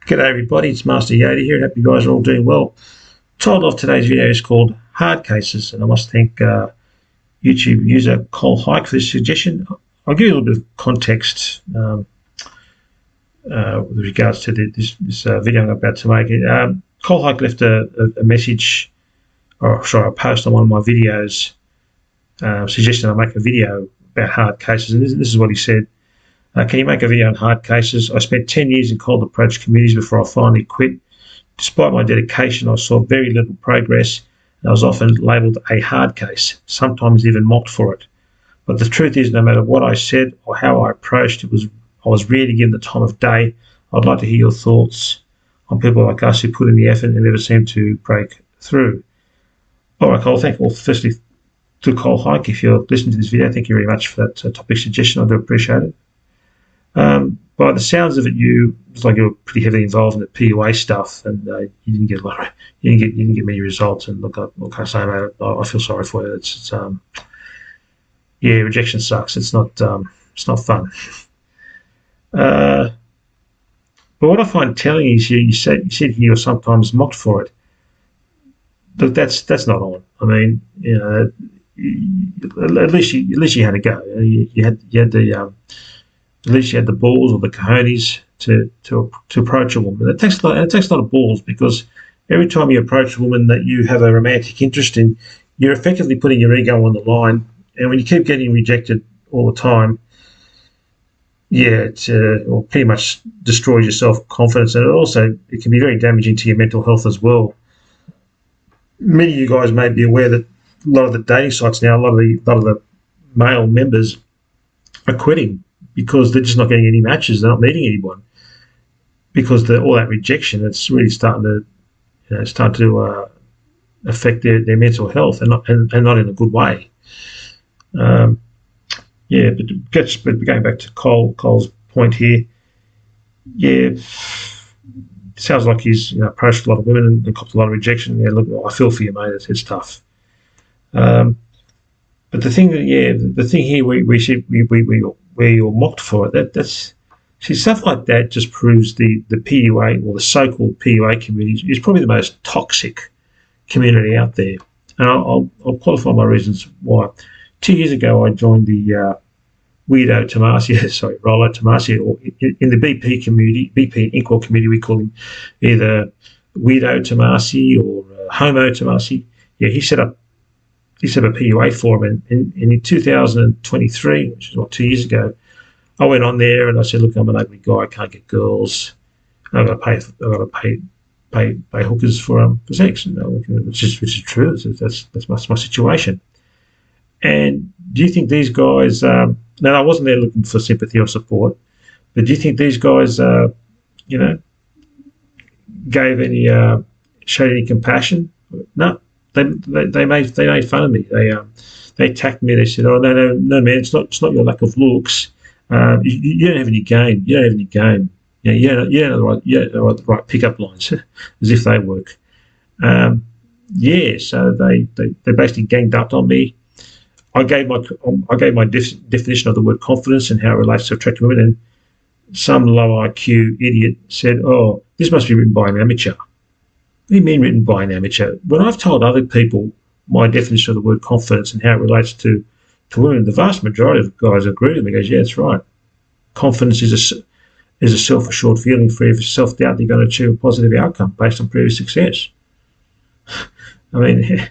G'day everybody, it's Master Yoda here. Hope you guys are all doing well. Title of today's video is called Hard Cases, and I must thank YouTube user Colehike for this suggestion. I'll give you a little bit of context with regards to this video I'm about to make. Colehike left a message, or sorry, a post on one of my videos suggesting I make a video about hard cases, and this is what he said. Can you make a video on hard cases? I spent 10 years in cold approach communities before I finally quit. Despite my dedication, I saw very little progress, and I was often labelled a hard case, sometimes even mocked for it. But the truth is, no matter what I said or how I approached, I was rarely given the time of day. I'd like to hear your thoughts on people like us who put in the effort and never seem to break through. All right, Cole, thank you. Well, firstly, to Colehike, if you're listening to this video, thank you very much for that topic suggestion. I do appreciate it. By the sounds of it, it's like you were pretty heavily involved in the PUA stuff, and you didn't get many results. And look, what can I say about it? I feel sorry for you. Yeah, rejection sucks. It's not fun. But what I find telling is you said you're sometimes mocked for it. Look, that's not on. I mean, at least you had a go. You had the at least you had the balls or the cojones to approach a woman. It takes a lot of balls, because every time you approach a woman that you have a romantic interest in, you're effectively putting your ego on the line. And when you keep getting rejected all the time, yeah, it pretty much destroys your self-confidence, and it can be very damaging to your mental health as well. Many of you guys may be aware that a lot of the dating sites now, a lot of the male members are quitting because they're just not getting any matches. They're not meeting anyone because all that rejection. It's really starting to affect their mental health, and not in a good way. But going back to Cole's point here, yeah, sounds like he's approached a lot of women and copped a lot of rejection. Yeah, look, I feel for you, mate. It's tough. But the thing here where you're mocked for it, that's stuff like that just proves the PUA, or the so-called PUA community, is probably the most toxic community out there. And I'll qualify my reasons why. 2 years ago, I joined the Rolo Tomasi, or in the BP community, BP Inkwell community, we call him either Weirdo Tomasi or Homo Tomasi. Yeah, he set up a PUA forum, and in 2023, which is 2 years ago, I went on there and I said, look, I'm an ugly guy, I can't get girls, I've got to pay hookers for sex, which is true. That's my situation. And do you think these guys? Now, I wasn't there looking for sympathy or support, but do you think these guys, showed any compassion? No. They made fun of me. They attacked me. They said, "Oh no, man, it's not your lack of looks. You don't have any game. You don't have any game. You don't have the right pickup lines, as if they work." So they basically ganged up on me. I gave my definition of the word confidence and how it relates to attracting women, and some low IQ idiot said, "Oh, this must be written by an amateur." What do you mean written by an amateur? When I've told other people my definition of the word confidence and how it relates to women, the vast majority of guys agree with me. Goes, yeah, that's right. Confidence is a self-assured feeling free of self-doubt that you're going to achieve a positive outcome based on previous success. I mean,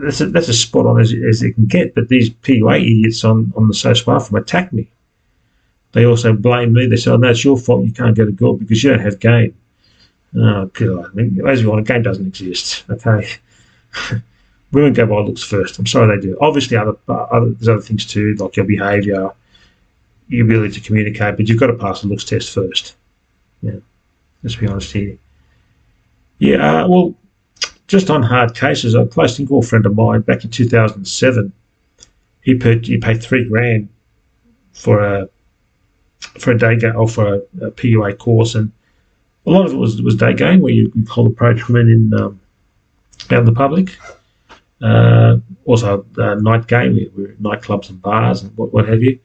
that's as spot on as it can get. But these PUA idiots on the social platform attack me. They also blame me. They say, "Oh no, it's your fault. You can't get a girl because you don't have game." Oh God! I mean, as you want, a game doesn't exist. Okay, women go by looks first. I'm sorry they do. Obviously, there's other things too, like your behaviour, your ability to communicate, but you've got to pass the looks test first. Yeah, let's be honest here. Yeah, well, just on hard cases, a close friend of mine back in 2007, he paid $3,000 for a day game, or for a PUA course, and a lot of it was day game, where you cold approach women out in the public. Also night game, we were at nightclubs and bars and what have you.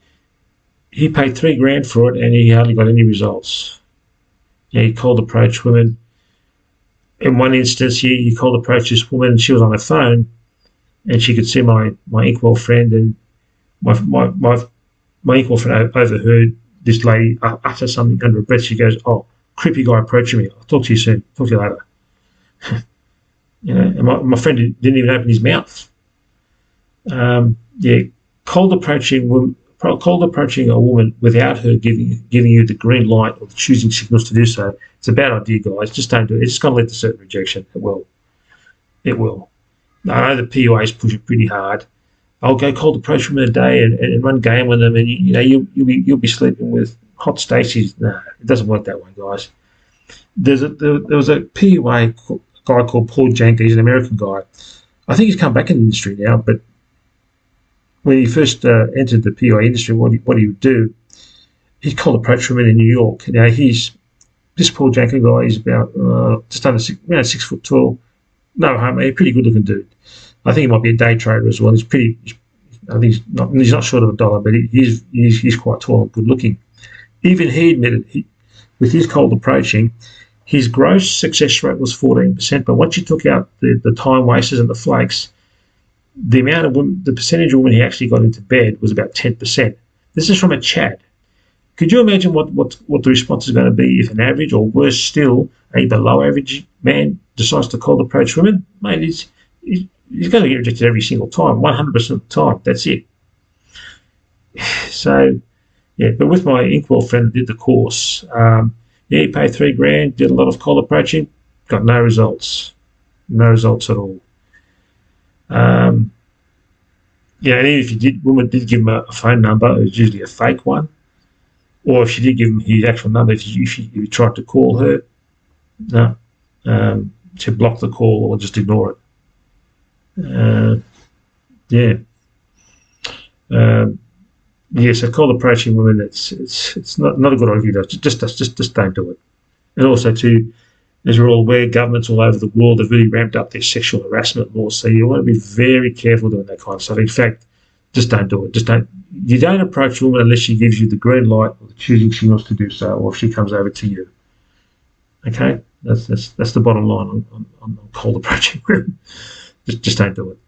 He paid $3,000 for it, and he hardly got any results. he cold approached women. In one instance, he cold approached this woman, and she was on her phone, and she could see my inkwell friend, and my equal friend overheard this lady utter something under her breath. She goes, "Oh, creepy guy approaching me. I'll talk to you soon. Talk to you later." And my friend didn't even open his mouth. Yeah, cold approaching a woman without her giving you the green light or the choosing signals to do so. It's a bad idea, guys. Just don't do it. It's just going to lead to certain rejection. It will. It will. I know the PUAs push it pretty hard. I'll go cold approach women a day and run game with them, and you'll be sleeping with hot Stacey's. No, it doesn't work that way, guys. There was a PUA guy called Paul Janker. He's an American guy. I think he's come back in the industry now, but when he first entered the PUA industry, what he would do, he'd cold approach women in New York. Now this Paul Janker guy. He's about just under 6 foot tall. No harm, a pretty good looking dude. I think he might be a day trader as well. I think he's not short of a dollar, but he's quite tall and good looking. Even he admitted with his cold approaching, his gross success rate was 14%. But once you took out the time wasters and the flakes, the percentage of women he actually got into bed was about 10%. This is from a chat. Could you imagine what the response is going to be if an average, or worse still, a below average man decides to cold approach women? Mate, he's going to get rejected every single time, 100% of the time. That's it. So, yeah, but with my inkwell friend that did the course, he paid $3,000, did a lot of cold approaching, got no results. No results at all. And even if woman did give him a phone number, it was usually a fake one. Or if she did give him his actual number, if you tried to call her, no, she'd block the call or just ignore it. So cold approaching women, it's not a good idea. Just don't do it. And also too, as we're all aware, governments all over the world have really ramped up their sexual harassment laws. So you want to be very careful doing that kind of stuff. In fact, just don't do it. You don't approach a woman unless she gives you the green light or the choosing signals to do so, or if she comes over to you. Okay, that's the bottom line on cold approaching women. Just don't do it.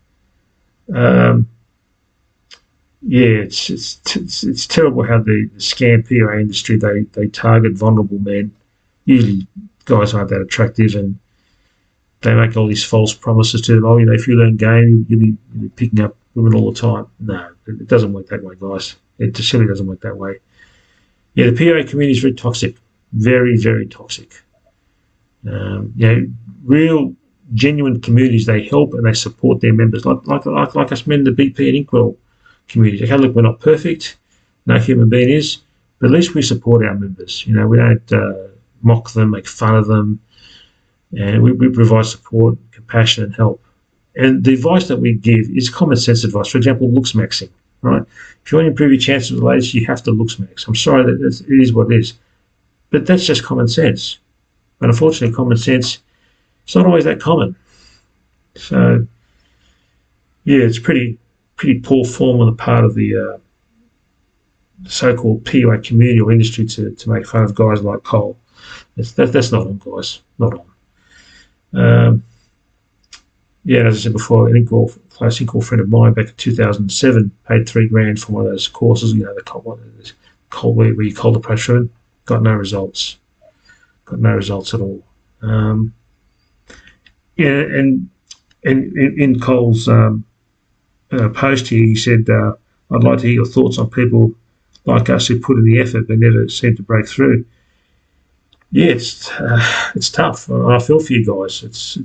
It's terrible how the scam PUA industry they target vulnerable men, usually guys aren't that attractive, and they make all these false promises to them. Oh, if you learn game, you'll be picking up women all the time. No, it doesn't work that way, guys. It just simply doesn't work that way. Yeah, the PUA community is very toxic, very, very toxic. Real genuine communities, they help and they support their members, like us men, the BP and Inkwell community. Okay, look, we're not perfect, no human being is, but at least we support our members. We don't mock them, make fun of them, and we provide support, compassion, and help. And the advice that we give is common sense advice. For example, looks maxing, right? If you want to improve your chances with ladies, you have to looks max. I'm sorry that it is what it is, but that's just common sense. But unfortunately, common sense, it's not always that common. So, yeah, it's pretty poor form on the part of the so-called PUA community or industry to make fun of guys like Cole. That's not on, guys. Not on. As I said before, an close equal friend of mine back in 2007 paid $3,000 for one of those courses. Where you cold approach women, got no results. Got no results at all. And in Cole's post here, he said, "I'd like to hear your thoughts on people like us who put in the effort but never seem to break through." Yeah, it's tough. I feel for you guys. It's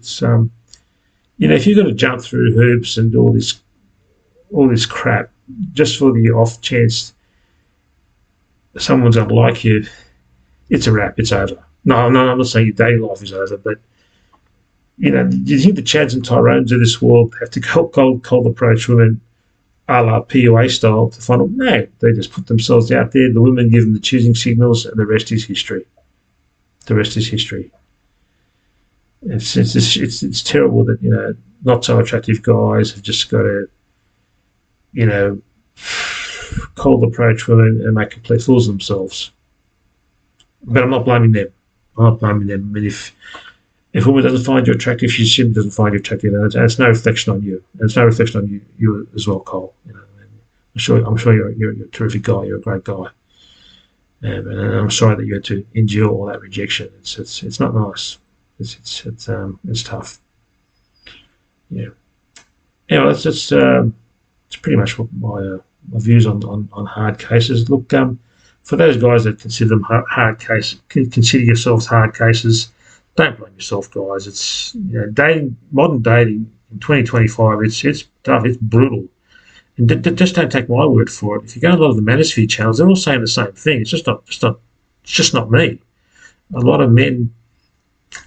if you've got to jump through hoops and do all this crap just for the off chance someone's going to like you, it's a wrap. It's over. No, I'm not saying your daily life is over, but do you think the Chads and Tyrones of this world have to cold approach women a la PUA style to find them? No, they just put themselves out there. The women give them the choosing signals, and the rest is history. The rest is history. It's terrible that not so attractive guys have just got to cold approach women and make complete fools of themselves. But I'm not blaming them. I'm not blaming them. I mean, if a woman doesn't find you attractive, she simply doesn't find you attractive, and it's no reflection on you. And it's no reflection on you as well, Cole. You know, I'm sure you're a terrific guy. You're a great guy, and I'm sorry that you had to endure all that rejection. It's not nice. It's tough. Yeah. Anyway, it's pretty much what my views on hard cases. Look, for those guys that consider them hard cases, consider yourselves hard cases. Don't blame yourself, guys. It's modern dating in 2025. It's tough. It's brutal. And just don't take my word for it. If you go to a lot of the manosphere channels, they're all saying the same thing. It's just not me. A lot of men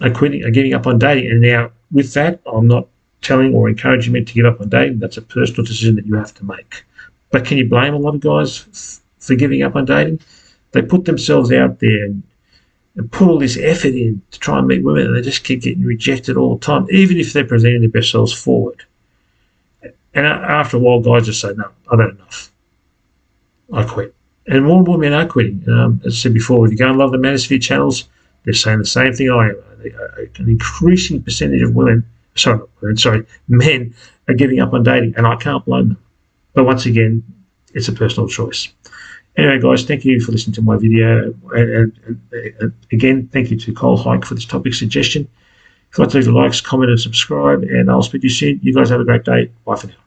are giving up on dating. And now with that, I'm not telling or encouraging men to give up on dating. That's a personal decision that you have to make. But can you blame a lot of guys for giving up on dating? They put themselves out there and put all this effort in to try and meet women, and they just keep getting rejected all the time, even if they're presenting their best selves forward. And after a while, guys just say, no, I've had enough. I quit. And more men are quitting. As I said before, if you go and love the manosphere channels, they're saying the same thing I am. An increasing percentage of men are giving up on dating, and I can't blame them. But once again, it's a personal choice. Anyway, guys, thank you for listening to my video. And again, thank you to Colehike for this topic suggestion. If you'd like to leave a like, comment, and subscribe, and I'll speak to you soon. You guys have a great day. Bye for now.